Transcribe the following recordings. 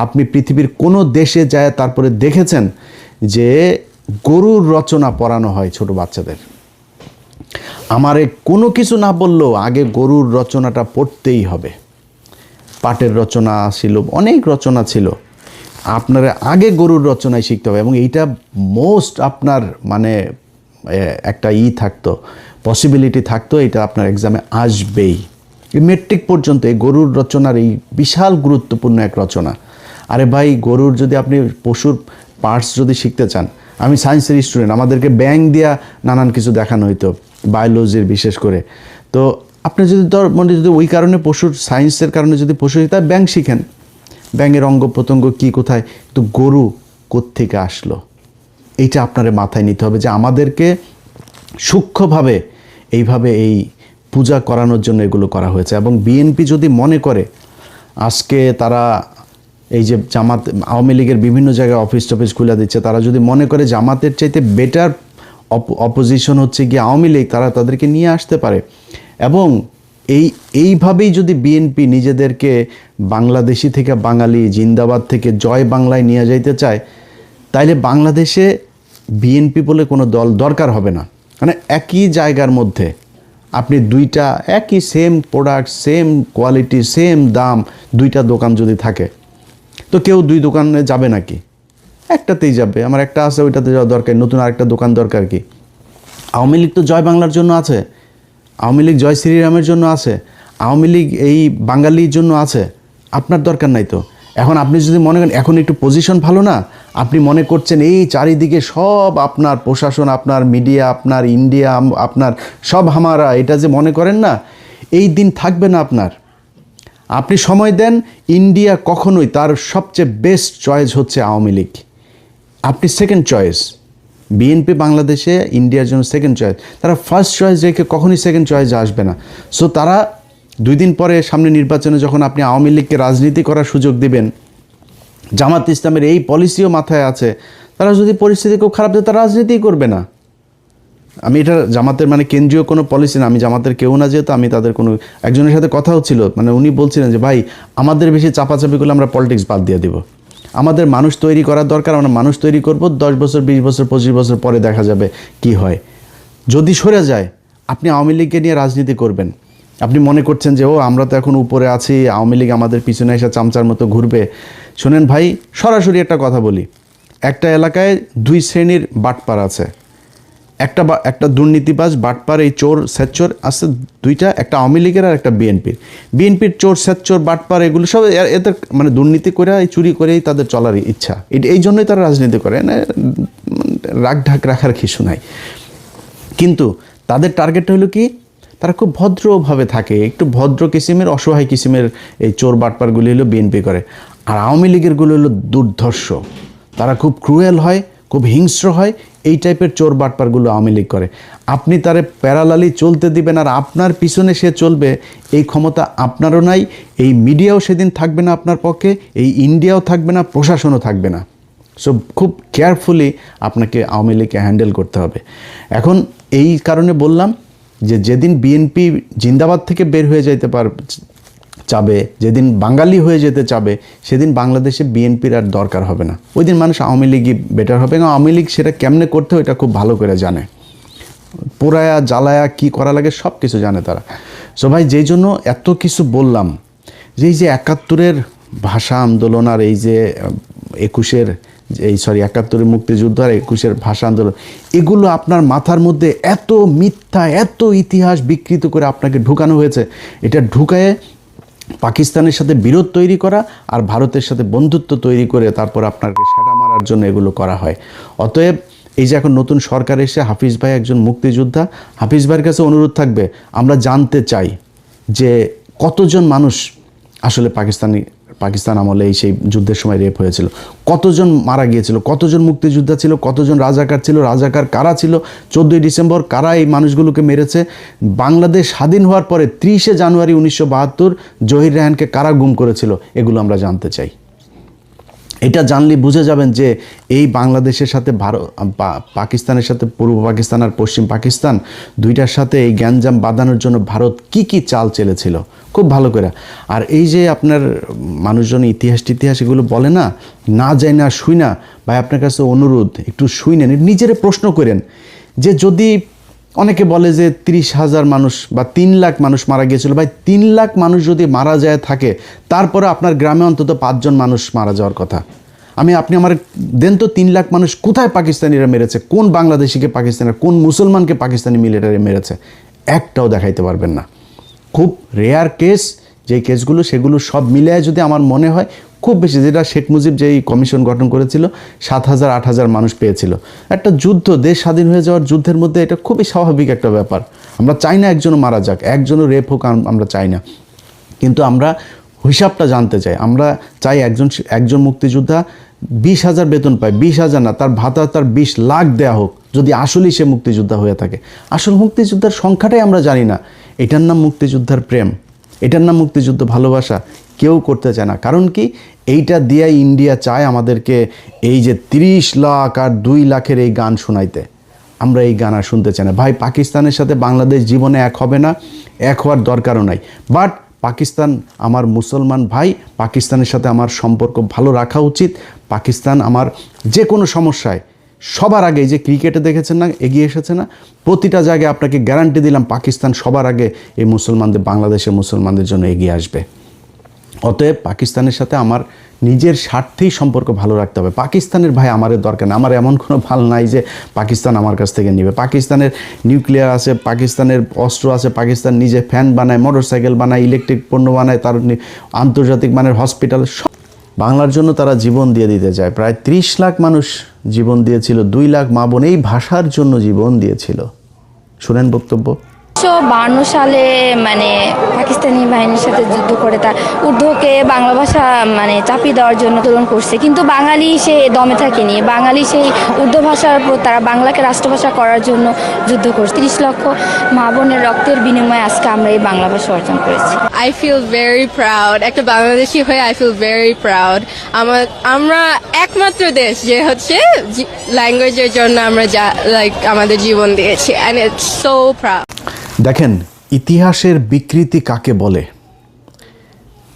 আপনি পৃথিবীর কোনো দেশে যায় তারপরে দেখেছেন যে গরুর রচনা পড়ানো হয় ছোট বাচ্চাদের? আমারে কোনো কিছু না বললেও আগে গরুর রচনাটা পড়তেই হবে। পাটের রচনা ছিল, অনেক রচনা ছিল, আপনারা আগে গরুর রচনায় শিখতে হবে। এবং এইটা মোস্ট আপনার মানে একটা থাকতো, পসিবিলিটি থাকতো, এটা আপনার এক্সামে আসবেই। মেট্রিক পর্যন্ত এই গরুর রচনার এই বিশাল গুরুত্বপূর্ণ এক রচনা। আরে ভাই, গরুর যদি আপনি পশুর পার্টস যদি শিখতে চান, আমি সায়েন্সের স্টুডেন্ট, আমাদেরকে ব্যাঙ দিয়া নানান কিছু দেখানো হইতো, বায়োলজির বিশেষ করে। তো আপনি যদি মানে যদি ওই কারণে পশুর সায়েন্সের কারণে যদি পশু তাই ব্যাঙ শিখেন, ব্যাঙের অঙ্গ প্রত্যঙ্গ কী কোথায়, তো গরু কোত্থেকে আসলো, এইটা আপনার মাথায় নিতে হবে যে আমাদেরকে সূক্ষ্মভাবে এইভাবে এই পূজা করানোর জন্য এগুলো করা হয়েছে। এবং বিএনপি যদি মনে করে আজকে তারা এই যে জামাত, আওয়ামী লীগের বিভিন্ন জায়গায় অফিস টফিস খুলে দিচ্ছে, তারা যদি মনে করে জামাতের চাইতে বেটার অপোজিশন হচ্ছে গিয়ে আওয়ামী লীগ, তারা তাদেরকে নিয়ে আসতে পারে। এবং এইভাবেই যদি বিএনপি নিজেদেরকে বাংলাদেশি থেকে বাঙালি, জিন্দাবাদ থেকে জয় বাংলায় নিয়ে যাইতে চায়, তাইলে বাংলাদেশে বিএনপি বলে কোনো দল দরকার হবে না। মানে একই জায়গার মধ্যে আপনি দুইটা একই same product, same quality, same দাম, দুইটা দোকান যদি থাকে, তো কেউ দুই দোকানে যাবে নাকি? একটাতেই যাবে। আমার একটা আছে, ওইটাতে যাওয়া দরকার, নতুন আরেকটা দোকান দরকার কি? আওয়ামী লীগ তো জয় বাংলার জন্য আছে, আওয়ামী লীগ জয় শ্রীরামের জন্য আছে, আওয়ামী লীগ এই বাঙালির জন্য আছে, আপনার দরকার নাই তো। এখন আপনি যদি মনে করেন এখন একটু পজিশন ভালো না, আপনি মনে করছেন এই চারিদিকে সব আপনার প্রশাসন, আপনার মিডিয়া, আপনার ইন্ডিয়া, আপনার সব হামারা, এটা যে মনে করেন না, এই দিন থাকবে না আপনার। আপনি সময় দেন, ইন্ডিয়া কখনোই তার সবচেয়ে বেস্ট চয়েস হচ্ছে আওয়ামী লীগ, আপনি সেকেন্ড চয়েস। বিএনপি বাংলাদেশে ইন্ডিয়ার জন্য সেকেন্ড চয়েস, তারা ফার্স্ট চয়েস রেখে কখনোই সেকেন্ড চয়েসে আসবে না। সো তারা 2 দিন পরে সামনে নির্বাচনে যখন আপনি আওয়ামী লীগকে রাজনীতি করার সুযোগ দিবেন, জামাত ইসলামের এই পলিসিও মাথায় আছে, তারা যদি পরিস্থিতি খুব খারাপ দেয় তারা রাজনীতিই করবে না। আমি এটা জামাতের মানে কেন্দ্রীয় কোনো পলিসি না, আমি জামাতের কেউ না, যেহেতু আমি তাদের কোনো একজনের সাথে কথা হচ্ছিল, মানে উনি বলছিলেন যে ভাই আমাদের বেশি চাপাচাপি করলে আমরা পলিটিক্স বাদ দিয়ে দিব, আমাদের মানুষ তৈরি করার দরকার, আমরা মানুষ তৈরি করব, 10 বছর 20 বছর 25 বছর পরে দেখা যাবে কি হয়। যদি সরে যায়, আপনি আওয়ামী লীগকে নিয়ে রাজনীতি করবেন, আপনি মনে করছেন যে ও আমরা তো এখন উপরে আছি, আওয়ামী লীগ আমাদের পিছনে এসে চামচার মতো ঘুরবে। শোনেন ভাই, সরাসরি একটা কথা বলি, একটা এলাকায় 2 শ্রেণীর বাটপার আছে, একটা দুর্নীতিবাজ বাটপার, এই চোর সেচ্চোর আছে দুইটা, একটা আওয়ামী লীগের আর একটা বিএনপির চোর সেচ্চোর বাটপার এগুলো সব এদের মানে দুর্নীতি করে, এই চুরি করেই তাদের চলার ইচ্ছা, এই জন্যই তারা রাজনীতি করে, রাগ ঢাক রাখার কিছু নাই। কিন্তু তাদের টার্গেটটা হলো কি, তারা খুব ভদ্রভাবে থাকে, একটু ভদ্র কিসিমের, অসহায় কিসিমের এই চোর বাটপারগুলি হলো বিএনপি করে। আর আওয়ামী লীগেরগুলো হলো দুর্ধর্ষ, তারা খুব ক্রুয়েল হয়, খুব হিংস্র হয়, এই টাইপের চোর বাটপারগুলো আওয়ামী লীগ করে। আপনি তারে প্যারালালি চলতে দিবেন আর আপনার পিছনে সে চলবে, এই ক্ষমতা আপনারও নাই, এই মিডিয়াও সেদিন থাকবে না আপনার পক্ষে, এই ইন্ডিয়াও থাকবে না, প্রশাসনও থাকবে না। সো খুব কেয়ারফুলি আপনাকে আওয়ামী লীগকে হ্যান্ডেল করতে হবে। এখন এই কারণে বললাম যে যেদিন বিএনপি জিন্দাবাদ থেকে বের হয়ে যেতে চাবে, যেদিন বাঙালি হয়ে যেতে চাবে, সেদিন বাংলাদেশে বিএনপির আর দরকার হবে না, ওই দিন মানুষ আওয়ামী লীগই বেটার হবে। এবং আওয়ামী লীগ সেটা কেমনে করতে হয় এটা খুব ভালো করে জানে, পোড়ায়া জ্বালায়া কী করা লাগে সব কিছু জানে তারা। সো ভাই, যেই জন্য এত কিছু বললাম, যে এই যে 71-এর ভাষা আন্দোলন আর এই যে 71-এর মুক্তিযুদ্ধ আর 21-এর ভাষা আন্দোলন, এগুলো আপনার মাথার মধ্যে এত মিথ্যা, এত ইতিহাস বিকৃত করে আপনাকে ঢুকানো হয়েছে, এটা ঢুকায়ে পাকিস্তানের সাথে বিরোধ তৈরি করা আর ভারতের সাথে বন্ধুত্ব তৈরি করে তারপর আপনাকে সেটা মারার জন্য এগুলো করা হয়। অতএব এই যে এখন নতুন সরকার এসে, হাফিজ ভাই একজন মুক্তিযোদ্ধা, হাফিজ ভাইয়ের কাছে অনুরোধ থাকবে, আমরা জানতে চাই যে কতজন মানুষ আসলে পাকিস্তান আমলে সেই যুদ্ধের সময় রেপ হয়েছিল, কতজন মারা গিয়েছিল, কতজন মুক্তিযোদ্ধা ছিল, কতজন রাজাকার ছিল, রাজাকার কারা ছিল, 14ই ডিসেম্বর কারা এই মানুষগুলোকে মেরেছে, বাংলাদেশ স্বাধীন হওয়ার পরে 30শে জানুয়ারি 1972 জহির রায়হানকে কারা গুম করেছিল, এগুলো আমরা জানতে চাই। এটা জানলে বুঝে যাবেন যে এই বাংলাদেশের সাথে পাকিস্তানের সাথে পূর্ব পাকিস্তান আর পশ্চিম পাকিস্তান দুইটার সাথে এই গ্যাঞ্জাম বাঁধানোর জন্য ভারত কি চাল চেলেছিল খুব ভালো করে। আর এই যে আপনার মানুষজন ইতিহাস এগুলো বলে না যায় না শুই না, ভাই আপনার কাছে অনুরোধ একটু শুই নেন, নিজেরে প্রশ্ন করেন যে যদি অনেকে বলে যে 30,000 মানুষ বা 3 লাখ মানুষ মারা গিয়েছিল, ভাই 3 লাখ মানুষ যদি মারা যায় থাকে তারপরে আপনার গ্রামে অন্তত 5 জন মানুষ মারা যাওয়ার কথা। আপনি আমার দেন তো 3 লাখ মানুষ কোথায় পাকিস্তানিরা মেরেছে, কোন বাংলাদেশিকে পাকিস্তানিরা, কোন মুসলমানকে পাকিস্তানি মিলিটারি মেরেছে, একটাও দেখাইতে পারবেন না। খুব রেয়ার কেস, যেই কেসগুলো সেগুলো সব মিলিয়ে যদি আমার মনে হয় খুব বেশি, যেটা শেখ মুজিব যেই কমিশন গঠন করেছিল 7,000-8,000 মানুষ পেয়েছিল। একটা যুদ্ধ, দেশ স্বাধীন হয়ে যাওয়ার যুদ্ধের মধ্যে এটা খুবই স্বাভাবিক একটা ব্যাপার। আমরা চাই না একজনও মারা যাক, একজনও রেপ হোক, আমরা চাই না, কিন্তু আমরা হিসাবটা জানতে চাই। আমরা চাই একজন মুক্তিযোদ্ধা 20,000 বেতন পায়, 20,000 না, তার ভাতা তার 20 লাখ দেয়া হোক যদি আসলেই সে মুক্তিযোদ্ধা হয়ে থাকে। আসল মুক্তিযোদ্ধার সংখ্যাটাই আমরা জানি না। এটার নাম মুক্তিযোদ্ধার প্রেম, এটার নাম মুক্তিযুদ্ধ ভালোবাসা কেউ করতে চায় না। কারণ কি, এইটা দিয়ে ইন্ডিয়া চায় আমাদেরকে এই যে 30 লাখ আর 2 লাখের এই গান শোনাইতে। আমরা এই গান আর শুনতে চাই না। ভাই পাকিস্তানের সাথে বাংলাদেশ জীবনে এক হবে না, এক হওয়ার দরকারও নাই। বাট পাকিস্তান আমার মুসলমান ভাই, পাকিস্তানের সাথে আমার সম্পর্ক ভালো রাখা উচিত। পাকিস্তান আমার যে কোনো সমস্যায় সবার আগে, যে ক্রিকেটে দেখেছেন না এগিয়ে এসেছে না, প্রতিটা জায়গায় আপনাকে গ্যারান্টি দিলাম পাকিস্তান সবার আগে এই বাংলাদেশের মুসলমানদের জন্য এগিয়ে আসবে। অতএব পাকিস্তানের সাথে আমার নিজের স্বার্থেই সম্পর্ক ভালো রাখতে হবে। পাকিস্তানের ভাই আমাদের দরকার না, আমার এমন কোনো ভাল নাই যে পাকিস্তান আমার কাছ থেকে নেবে। পাকিস্তানের নিউক্লিয়ার আছে, পাকিস্তানের অস্ত্র আছে, পাকিস্তান নিজে ফ্যান বানায়, মোটরসাইকেল বানায়, ইলেকট্রিক পণ্য বানায়, তার আন্তর্জাতিক মানের হসপিটাল, বাংলার জন্য তারা জীবন দিয়ে দিতে চায়। প্রায় 30 লাখ মানুষ জীবন দিয়েছিল, 2 লাখ মা বোন এই ভাষার জন্য জীবন দিয়েছিল। শুনেন বক্তব্য। 1952 সালে মানে পাকিস্তানি বাহিনীর সাথে যুদ্ধ করে তার উর্দুকে বাংলা ভাষা মানে চাপিয়ে দেওয়ার জন্য আন্দোলন করছে, কিন্তু বাঙালি সে দমে থাকেনি। বাঙালি সেই উর্দু ভাষার উপর তারা বাংলাকে রাষ্ট্রভাষা করার জন্য যুদ্ধ করছে। 30 লক্ষ মা বোনের রক্তের বিনিময়ে আজকে আমরা এই বাংলা ভাষা অর্জন করেছি। I feel very proud. একটা বাংলাদেশি হয়ে I feel very proud. আমরা একমাত্র দেশ যে হচ্ছে ল্যাঙ্গুয়েজের জন্য আমরা আমাদের জীবন দিয়েছি, and it's so proud. দেখেন ইতিহাসের বিকৃতি কাকে বলে।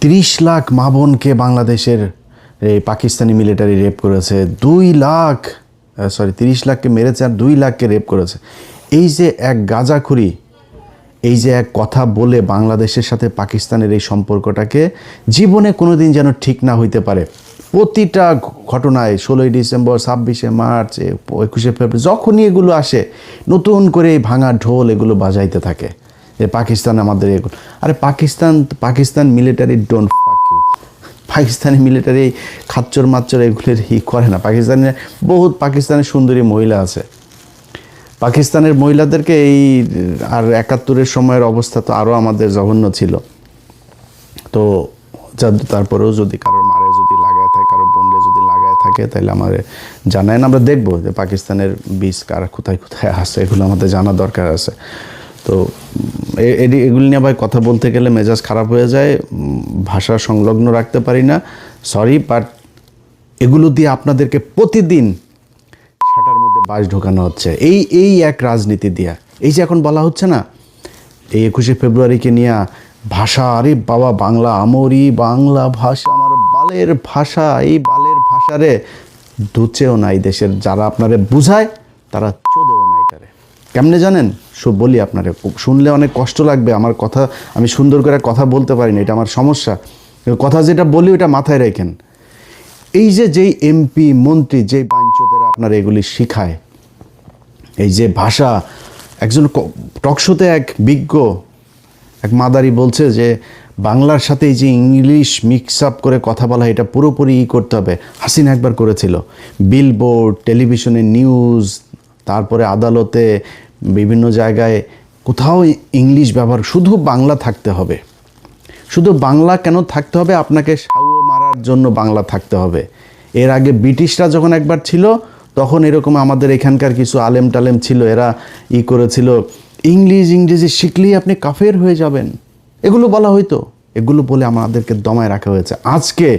30 লাখ মা বোনকে বাংলাদেশের এই পাকিস্তানি মিলিটারি রেপ করেছে, 30 লাখকে মেরেছে আর 2 লাখকে রেপ করেছে। এই যে এক গাঁজাখুরি, এই যে এক কথা বলে বাংলাদেশের সাথে পাকিস্তানের এই সম্পর্কটাকে জীবনে কোনোদিন যেন ঠিক না হইতে পারে। প্রতিটা ঘটনায় 16ই ডিসেম্বর, 26শে মার্চ, 21শে ফেব্রুয়ারি যখনই এগুলো আসে নতুন করে এই ভাঙা ঢোল এগুলো বাজাইতে থাকে যে পাকিস্তান আমাদের এগুলো। আরে Pakistan military don't fuck you. Pakistani military খাচ্চর মাচ্চর এগুলোর করে না। পাকিস্তানের সুন্দরী মহিলা আছে। পাকিস্তানের মহিলাদেরকে আর 71-এর সময়ের অবস্থা তো আরও আমাদের জঘন্য ছিল। তো তারপরেও যদি কারোর মারে যদি লাগায় থাকে, কারোর বোনরে যদি লাগায় থাকে, তাহলে আমার জানায় না, আমরা দেখবো যে পাকিস্তানের বীজ কারা কোথায় আছে, এগুলো আমাদের জানা দরকার আছে। তো এগুলি নিয়ে ভাই কথা বলতে গেলে মেজাজ খারাপ হয়ে যায়, ভাষা সংলগ্ন রাখতে পারি না, সরি। বাট এগুলো দিয়ে আপনাদেরকে প্রতিদিন সেটার মধ্যে বাস ঢোকানো হচ্ছে এই এক রাজনীতি দিয়া। এই যে এখন বলা হচ্ছে না এই 21শে ফেব্রুয়ারিকে নিয়ে ভাষা, আরে বাবা বাংলা আমরি, বাংলা ভাষা আমার বালের ভাষা, এই বালের ভাষারে দুচেও নাই দেশের যারা আপনারে বুঝায়, তারা চোদেও নাই তারে। কেমনে জানেন? বলি আপনারে, শুনলে অনেক কষ্ট লাগবে আমার কথা, আমি সুন্দর করে কথা বলতে পারি না, এটা আমার সমস্যা। কথা যেটা বলি ওটা মাথায় রাখেন। এই যেই এমপি মন্ত্রী, যেই বাঞ্চোতেরা আপনার এগুলি শিখায়, এই যে ভাষা, একজন টকশোতে এক বিজ্ঞ এক মাদারি বলছে যে বাংলার সাথে এই যে ইংলিশ মিক্স আপ করে কথা বলা, এটা পুরোপুরি করতে হবে। হাসিনা একবার করেছিল, বিলবোর্ড, টেলিভিশনে নিউজ, তারপরে আদালতে, বিভিন্ন জায়গায় কোথাও ইংলিশ ব্যবহার, শুধু বাংলা থাকতে হবে। শুধু বাংলা কেন থাকতে হবে? আপনাকে সাউ মারার জন্য বাংলা থাকতে হবে। এর আগে ব্রিটিশরা যখন একবার ছিল তখন এরকম আমাদের এখানকার কিছু আলেম টালেম ছিল, এরা করেছিল ইংরেজি শিখলেই আপনি কাফের হয়ে যাবেন, এগুলো বলা হয়তো। এগুলো বলে আমাদেরকে দমায় রাখা হয়েছে। আজকে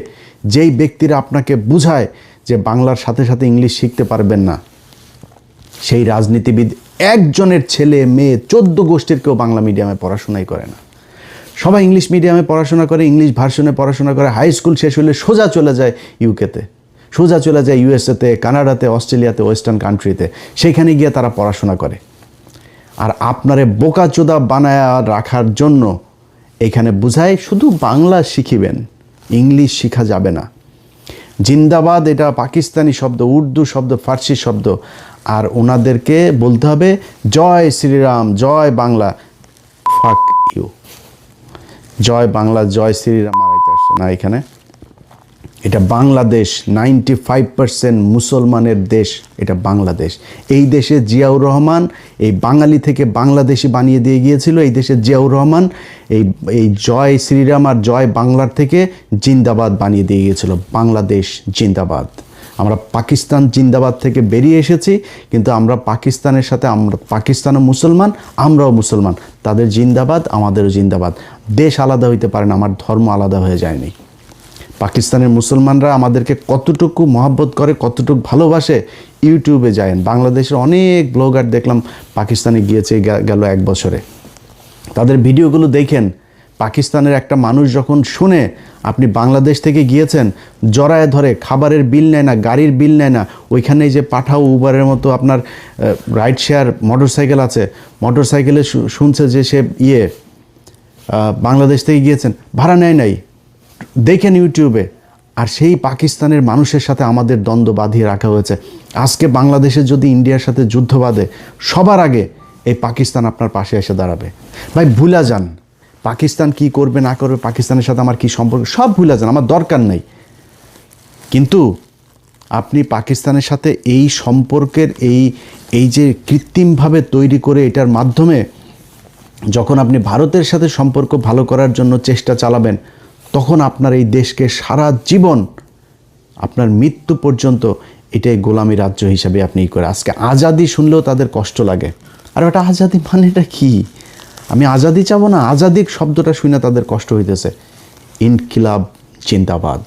যেই ব্যক্তিরা আপনাকে বুঝায় যে বাংলার সাথে সাথে ইংলিশ শিখতে পারবেন না, সেই রাজনীতিবিদ একজনের ছেলে মেয়ে 14 গোষ্ঠীর কেউ বাংলা মিডিয়ামে পড়াশোনাই করে না। সবাই ইংলিশ মিডিয়ামে পড়াশোনা করে, ইংলিশ ভার্সনে পড়াশোনা করে, হাই স্কুল শেষ হলে সোজা চলে যায় ইউকেতে, সোজা চলে যায় ইউএসএতে, কানাডাতে, অস্ট্রেলিয়াতে, ওয়েস্টার্ন কান্ট্রিতে, সেইখানে গিয়ে তারা পড়াশোনা করে। আর আপনারে বোকাচোদা বানায় রাখার জন্য এখানে বুঝায় শুধু বাংলা শিখিবেন, ইংলিশ শিখা যাবে না। জিন্দাবাদ এটা পাকিস্তানি শব্দ, উর্দু শব্দ, ফার্সি শব্দ, আর ওনাদেরকে বলতে হবে জয় শ্রীরাম, জয় বাংলা। Fuck you. জয় বাংলা, জয় শ্রীরাম মারাইতে আসছে না এখানে। এটা বাংলাদেশ, 95% মুসলমানের দেশ এটা বাংলাদেশ। এই দেশে জিয়াউর রহমান এই বাঙালি থেকে বাংলাদেশি বানিয়ে দিয়ে গিয়েছিল। এই দেশে জিয়াউর রহমান এই জয় শ্রীরাম আর জয় বাংলার থেকে জিন্দাবাদ বানিয়ে দিয়ে গিয়েছিল। বাংলাদেশ জিন্দাবাদ। আমরা পাকিস্তান জিন্দাবাদ থেকে বেরিয়ে এসেছি, কিন্তু আমরা পাকিস্তানের সাথে, আমরা পাকিস্তানও মুসলমান, আমরাও মুসলমান। তাদের জিন্দাবাদ, আমাদেরও জিন্দাবাদ। দেশ আলাদা হইতে পারে না, আমার ধর্ম আলাদা হয়ে যায়নি। পাকিস্তানের মুসলমানরা আমাদেরকে কতটুকু মহব্বত করে, কতটুকু ভালোবাসে, ইউটিউবে যায়েন। বাংলাদেশের অনেক ব্লগার দেখলাম পাকিস্তানে গিয়েছে গেল 1 বছরে। তাদের ভিডিওগুলো দেখেন। পাকিস্তানের একটা মানুষ যখন শুনে আপনি বাংলাদেশ থেকে গিয়েছেন, জড়ায় ধরে, খাবারের বিল নেয় না, গাড়ির বিল নেয় না। ওইখানে যে পাঠাও, উবারের মতো আপনার রাইড শেয়ার মোটরসাইকেল আছে, মোটরসাইকেলে শুনছে যে সে বাংলাদেশ থেকে গিয়েছেন, ভাড়া নেয় নাই, দেখেন ইউটিউবে। আর সেই পাকিস্তানের মানুষের সাথে আমাদের দ্বন্দ্ব বাঁধিয়ে রাখা হয়েছে। আজকে বাংলাদেশে যদি ইন্ডিয়ার সাথে যুদ্ধ বাঁধে, সবার আগে এই পাকিস্তান আপনার পাশে এসে দাঁড়াবে। ভাই ভুলা যান পাকিস্তান কি করবে না করবে, পাকিস্তানের সাথে আমার কি সম্পর্ক, সব ভুলা যান, আমার দরকার নেই। কিন্তু আপনি পাকিস্তানের সাথে এই সম্পর্কের এই যে কৃত্রিমভাবে তৈরি করে, এটার মাধ্যমে যখন আপনি ভারতের সাথে সম্পর্ক ভালো করার জন্য চেষ্টা চালাবেন, তখন আপনার এই দেশকে সারা জীবন, আপনার মৃত্যু পর্যন্ত এটাই গোলামি রাজ্য হিসাবে আপনি করে। আজকে আজাদি শুনলেও তাদের কষ্ট লাগে। আর ওটা আজাদি মানে এটা কি? আমি আজাদি চাবো না, আজাদির শব্দটা শুনে তাদের কষ্ট হইতেছে। ইনকিলাব জিন্দাবাদ।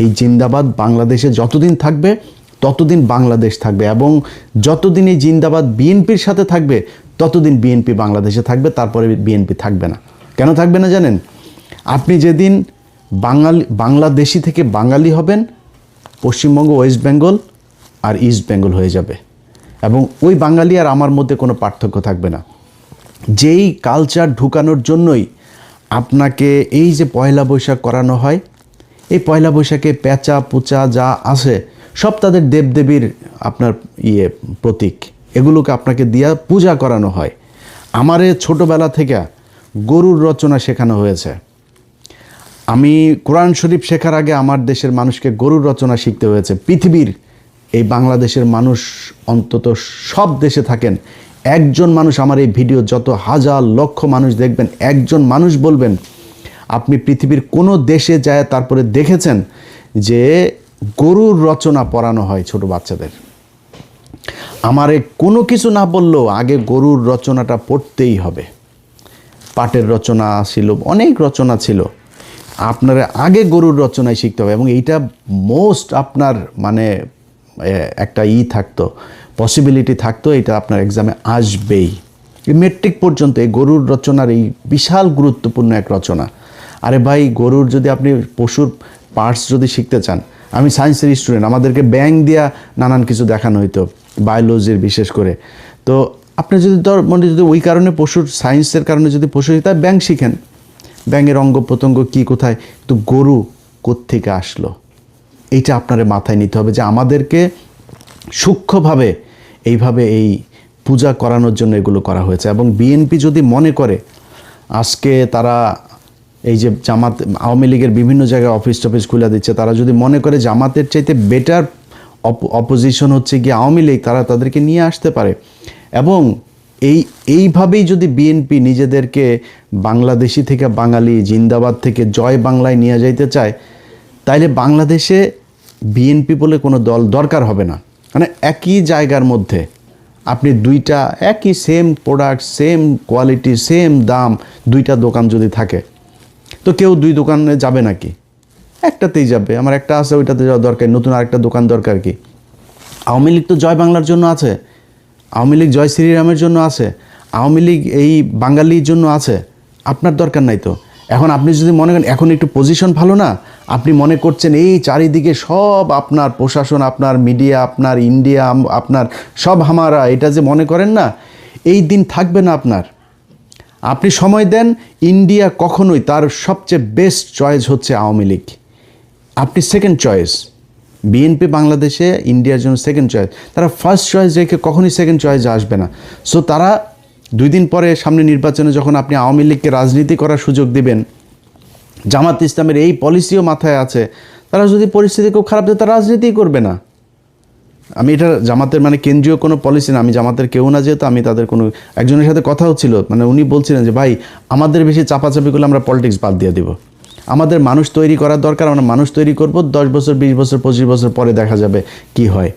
এই জিন্দাবাদ বাংলাদেশে যতদিন থাকবে ততদিন বাংলাদেশ থাকবে, এবং যতদিন এই জিন্দাবাদ বিএনপির সাথে থাকবে ততদিন বিএনপি বাংলাদেশে থাকবে, তারপরে বিএনপি থাকবে না। কেন থাকবে না জানেন? আপনি যেদিন বাংলাদেশি থেকে বাঙালি হবেন, পশ্চিমবঙ্গ, ওয়েস্ট বেঙ্গল আর ইস্ট বেঙ্গল হয়ে যাবে, এবং ওই বাঙালি আর আমার মধ্যে কোনো পার্থক্য থাকবে না। যেই কালচার ঢুকানোর জন্যই আপনাকে এই যে পয়লা বৈশাখ করানো হয়, এই পয়লা বৈশাখে পেঁচা পুচা যা আছে সব তাদের দেবদেবীর আপনার প্রতীক, এগুলোকে আপনাকে দিয়া পূজা করানো হয়। আমারে ছোটোবেলা থেকে গরুর রচনা শেখানো হয়েছে। আমি কোরআন শরীফ শেখার আগে আমার দেশের মানুষকে গরুর রচনা শিখতে হয়েছে। পৃথিবীর এই বাংলাদেশের মানুষ, অন্তত সব দেশে থাকেন, একজন মানুষ, আমার এই ভিডিও যত হাজার লক্ষ মানুষ দেখবেন, একজন মানুষ বলবেন আপনি পৃথিবীর কোনো দেশে যায় তারপরে দেখেছেন যে গরুর রচনা পড়ানো হয় ছোট বাচ্চাদের। আমারে কোনো কিছু না বললেও আগে গরুর রচনাটা পড়তেই হবে। পাটের রচনা ছিল, অনেক রচনা ছিল, আপনার আগে গরুর রচনায় শিখতে হবে। এবং এইটা মোস্ট আপনার মানে একটা থাকতো, পসিবিলিটি থাকতো, এটা আপনার এক্সামে আসবেই। মেট্রিক পর্যন্ত এই গরুর রচনার এই বিশাল গুরুত্বপূর্ণ এক রচনা। আরে ভাই, গরুর যদি আপনি পশুর পার্টস যদি শিখতে চান, আমি সায়েন্সের স্টুডেন্ট, আমাদেরকে ব্যাঙ দিয়া নানান কিছু দেখানো হইতো, বায়োলজির বিশেষ করে। তো আপনি যদি মানে যদি ওই কারণে পশুর সায়েন্সের কারণে যদি পশু তাই ব্যাঙ শিখেন, ব্যাঙের অঙ্গ প্রত্যঙ্গ কী কোথায়, তো গরু কোত্থেকে আসলো, এইটা আপনার মাথায় নিতে হবে যে আমাদেরকে সূক্ষ্মভাবে এইভাবে এই পূজা করানোর জন্য এগুলো করা হয়েছে। এবং বিএনপি যদি মনে করে আজকে তারা এই যে জামাত, আওয়ামী লীগের বিভিন্ন জায়গায় অফিস টফিস খুলে দিচ্ছে, তারা যদি মনে করে জামাতের চাইতে বেটার অপোজিশন হচ্ছে গিয়ে আওয়ামী লীগ, তারা তাদেরকে নিয়ে আসতে পারে। এবং এইভাবেই যদি বিএনপি নিজেদেরকে বাংলাদেশি থেকে বাঙালি, জিন্দাবাদ থেকে জয় বাংলায় নিয়ে যাইতে চায়, তাইলে বাংলাদেশে বিএনপি বলে কোনো দল দরকার হবে না। মানে একই জায়গার মধ্যে আপনি দুইটা একই same product, same quality, same দাম, দুইটা দোকান যদি থাকে, তো কেউ দুই দোকানে যাবে নাকি? একটাতেই যাবে, আমার একটা আছে ওইটাতে যাওয়া দরকার, নতুন আরেকটা দোকান দরকার কি? আওয়ামী লীগ তো জয় বাংলার জন্য আছে, আওয়ামী লীগ জয় শ্রীরামের জন্য আছে, আওয়ামী লীগ এই বাঙালির জন্য আছে, আপনার দরকার নাই তো। এখন আপনি যদি মনে করেন এখন একটু পজিশন ভালো না, আপনি মনে করছেন এই চারিদিকে সব আপনার প্রশাসন, আপনার মিডিয়া, আপনার ইন্ডিয়া, আপনার সব হামারা, এটা যে মনে করেন না, এই দিন থাকবে না আপনার। আপনি সময় দেন, ইন্ডিয়া কখনোই তার সবচেয়ে বেস্ট চয়েস হচ্ছে আওয়ামী লীগ। আপনি সেকেন্ড চয়েস, বিএনপি বাংলাদেশে ইন্ডিয়ার জন্য সেকেন্ড চয়েস, তারা ফার্স্ট চয়েস রেখে কখনোই সেকেন্ড চয়েসে আসবে না। সো তারা 2 দিন পরে সামনে নির্বাচনে যখন আপনি আওয়ামী লীগকে রাজনীতি করার সুযোগ দিবেন, জামাত ইসলামের এই পলিসিও মাথায় আছে, তারা যদি পরিস্থিতি খুব খারাপ থাকে তারা রাজনীতিই করবে না। আমি এটা জামাতের মানে কেন্দ্রীয় কোনো পলিসি না, আমি জামাতের কেউ না, যেহেতু আমি তাদের কোনো একজনের সাথে কথা হচ্ছিল, মানে উনি বলছিলেন যে ভাই আমাদের বেশি চাপাচাপি করলে আমরা পলিটিক্স বাদ দিয়ে দিব, আমাদের মানুষ তৈরি করার দরকার, আমরা মানুষ তৈরি করব, 10 বছর 20 বছর 25 বছর পরে দেখা যাবে কি হয়।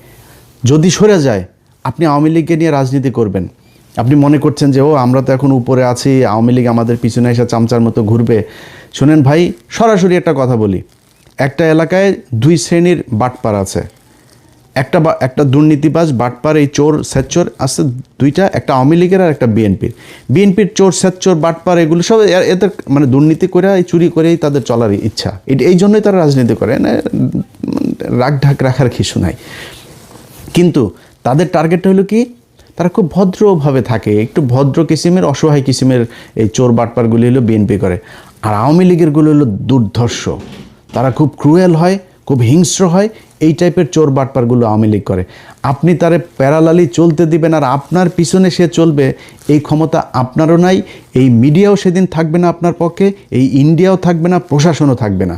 যদি সরে যায় আপনি আওয়ামী লীগকে নিয়ে রাজনীতি করবেন, আপনি মনে করছেন যে ও আমরা তো এখন উপরে আছি, আওয়ামী লীগ আমাদের পিছনে এসে চামচার মতো ঘুরবে। শোনেন ভাই, সরাসরি একটা কথা বলি, একটা এলাকায় 2 শ্রেণীর বাটপার আছে, একটা দুর্নীতিবাজ বাটপার, এই চোর স্যাচ্চোর আছে 2টা, একটা আওয়ামী লীগের আর একটা বিএনপির চোর স্যাচ্চোর বাটপার এগুলো সব এদের মানে দুর্নীতি করে চুরি করেই তাদের চলার ইচ্ছা, এই জন্যই তারা রাজনীতি করে, রাগ ঢাক রাখার কিছু নাই। কিন্তু তাদের টার্গেটটা হলো কি, তারা খুব ভদ্রভাবে থাকে, একটু ভদ্র কিসিমের অসহায় কিসিমের এই চোর বাটপারগুলি হলো বিএনপি করে, আর আওয়ামী লীগেরগুলো হলো দুর্ধর্ষ, তারা খুব ক্রুয়েল হয়, খুব হিংস্র হয়, এই টাইপের চোর বাটপারগুলো আওয়ামী লীগ করে। আপনি তারে প্যারালালি চলতে দিবেন আর আপনার পিছনে সে চলবে, এই ক্ষমতা আপনারও নাই, এই মিডিয়াও সেদিন থাকবে না আপনার পক্ষে, এই ইন্ডিয়াও থাকবে না, প্রশাসনও থাকবে না।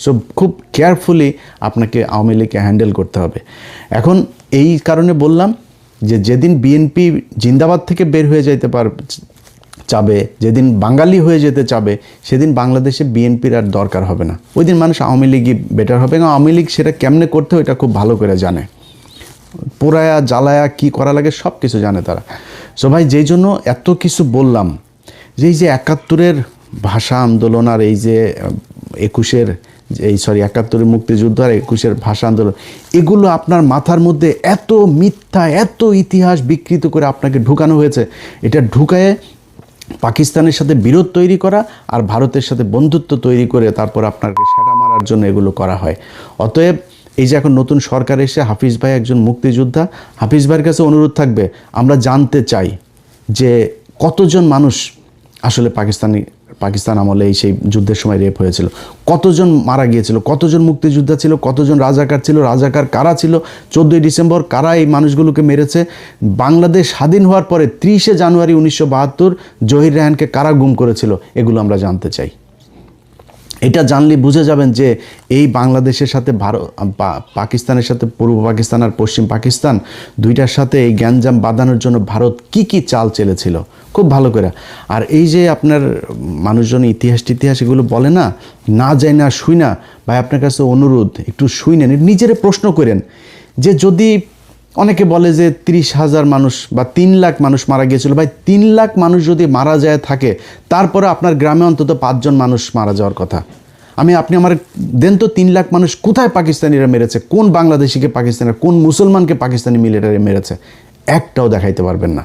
সো খুব কেয়ারফুলি আপনাকে আওয়ামী লীগকে হ্যান্ডেল করতে হবে। এখন এই কারণে বললাম যে যেদিন বিএনপি জিন্দাবাদ থেকে বের হয়ে যাইতে চাবে, যেদিন বাঙালি হয়ে যেতে চাবে, সেদিন বাংলাদেশে বিএনপির আর দরকার হবে না, ওই দিন মানুষ আওয়ামী লীগই বেটার হবে। এবং আওয়ামী লীগ সেটা কেমনে করতে হয় এটা খুব ভালো করে জানে, পোড়ায়া জ্বালায়া কি করা লাগে সব কিছু জানে তারা। সো ভাই, যেই জন্য এত কিছু বললাম, যে এই যে 71-এর ভাষা আন্দোলন আর এই যে 71-এর মুক্তিযুদ্ধ আর 21-এর ভাষা আন্দোলন, এগুলো আপনার মাথার মধ্যে এত মিথ্যা, এত ইতিহাস বিকৃত করে আপনাকে ঢুকানো হয়েছে, এটা ঢুকায়ে পাকিস্তানের সাথে বিরোধ তৈরি করা আর ভারতের সাথে বন্ধুত্ব তৈরি করে তারপর আপনাকে সেটা মারার জন্য এগুলো করা হয়। অতএব এই যে এখন নতুন সরকার এসে, হাফিজ ভাই একজন মুক্তিযোদ্ধা, হাফিজ ভাইয়ের কাছে অনুরোধ থাকবে, আমরা জানতে চাই যে কতজন মানুষ আসলে পাকিস্তান আমলে এই সেই যুদ্ধের সময় রেপ হয়েছিল, কতজন মারা গিয়েছিল, কতজন মুক্তিযোদ্ধা ছিল, কতজন রাজাকার ছিল, রাজাকার কারা ছিল, 14ই ডিসেম্বর কারা এই মানুষগুলোকে মেরেছে, বাংলাদেশ স্বাধীন হওয়ার পরে 30শে জানুয়ারি 1972 জহির রায়হানকে কারা গুম করেছিল, এগুলো আমরা জানতে চাই। এটা জানলে বুঝে যাবেন যে এই বাংলাদেশের সাথে পাকিস্তানের সাথে পূর্ব পাকিস্তান আর পশ্চিম পাকিস্তান দুইটার সাথে এই গ্যাঞ্জাম বাঁধানোর জন্য ভারত কি চাল চেলেছিল খুব ভালো করে। আর এই যে আপনার মানুষজন ইতিহাস এগুলো বলে না যায় না শুই না, ভাই আপনার কাছে অনুরোধ একটু শুই নেন, নিজেরে প্রশ্ন করেন যে যদি অনেকে বলে যে 30,000 মানুষ বা 3 লাখ মানুষ মারা গিয়েছিল, ভাই 3 লাখ মানুষ যদি মারা যায় থাকে, তারপরে আপনার গ্রামে অন্তত 5 জন মানুষ মারা যাওয়ার কথা। আপনি আমার দেন তো 3 লাখ মানুষ কোথায় পাকিস্তানিরা মেরেছে, কোন বাংলাদেশিকে পাকিস্তানিরা, কোন মুসলমানকে পাকিস্তানি মিলিটারি মেরেছে, একটাও দেখাইতে পারবেন না।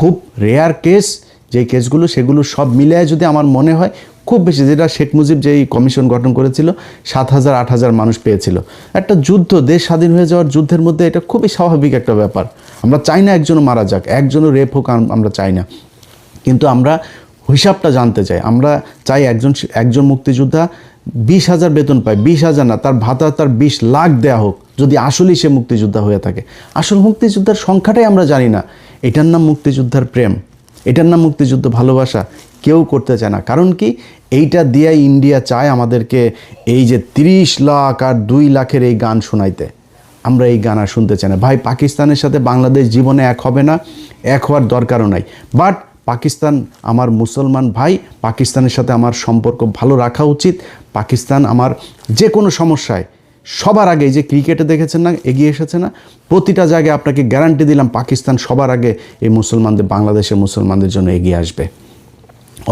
খুব রেয়ার কেস, যেই কেসগুলো সেগুলো সব মিলিয়ে যদি আমার মনে হয় খুব বেশি, যেটা শেখ মুজিব যেই কমিশন গঠন করেছিল 7,000-8,000 মানুষ পেয়েছিল। একটা যুদ্ধ, দেশ স্বাধীন হয়ে যাওয়ার যুদ্ধের মধ্যে এটা খুবই স্বাভাবিক একটা ব্যাপার। আমরা চাই না একজনও মারা যাক, একজনও রেপ হোক, আমরা চাই না, কিন্তু আমরা হিসাবটা জানতে চাই। আমরা চাই একজন মুক্তিযোদ্ধা 20,000 বেতন পায়, 20,000 না, তার ভাতা তার 20 লাখ দেয়া হোক, যদি আসলেই সে মুক্তিযোদ্ধা হয়ে থাকে। আসল মুক্তিযোদ্ধার সংখ্যাটাই আমরা জানি না। এটার নাম মুক্তিযোদ্ধার প্রেম, এটার নাম মুক্তিযুদ্ধ ভালোবাসা কেউ করতে চায় না। কারণ কি, এইটা দিয়ে ইন্ডিয়া চায় আমাদেরকে এই যে 30 লাখ আর 2 লাখের এই গান শোনাইতে। আমরা এই গান আর শুনতে চাই না। ভাই, পাকিস্তানের সাথে বাংলাদেশ জীবনে এক হবে না, এক হওয়ার দরকারও নাই। বাট পাকিস্তান আমার মুসলমান ভাই, পাকিস্তানের সাথে আমার সম্পর্ক ভালো রাখা উচিত। পাকিস্তান আমার যে কোনো সমস্যায় সবার আগে, যে ক্রিকেটে দেখেছেন না এগিয়ে এসেছে না, প্রতিটা জায়গায় আপনাকে গ্যারান্টি দিলাম পাকিস্তান সবার আগে এই বাংলাদেশের মুসলমানদের জন্য এগিয়ে আসবে।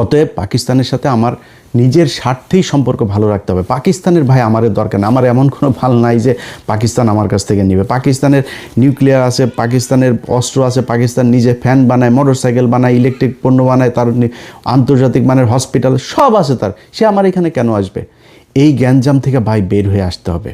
অতএব পাকিস্তানের সাথে আমার নিজের স্বার্থেই সম্পর্ক ভালো রাখতে হবে। পাকিস্তানের ভাই আমাদের দরকার না, আমার এমন কোনো ভাল নাই যে পাকিস্তান আমার কাছ থেকে নেবে। পাকিস্তানের নিউক্লিয়ার আছে, পাকিস্তানের অস্ত্র আছে, পাকিস্তান নিজে ফ্যান বানায়, মোটরসাইকেল বানায়, ইলেকট্রিক পণ্য বানায়, তার আন্তর্জাতিক মানের হসপিটাল সব আছে তার, সে আমার এখানে কেন আসবে? এই গ্যাঞ্জাম থেকে ভাই বের হয়ে আসতে হবে।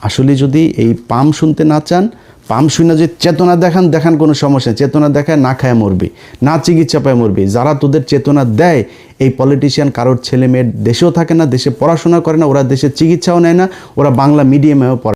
আসলে যদি এই পাম শুনতে না চান, পাম শুনে যে চেতনা দেখান কোনো সমস্যা নেই। চেতনা দেখায় না খায় মরবি, না চিকিৎসা পায় মরবি। যারা তোদের চেতনা দেয়, এই পলিটিশিয়ান কারোর ছেলে মেয়ের দেশেও থাকে না, দেশে পড়াশোনা করে না, ওরা দেশে চিকিৎসাও নেয় না, ওরা বাংলা মিডিয়ামেও পড়ে।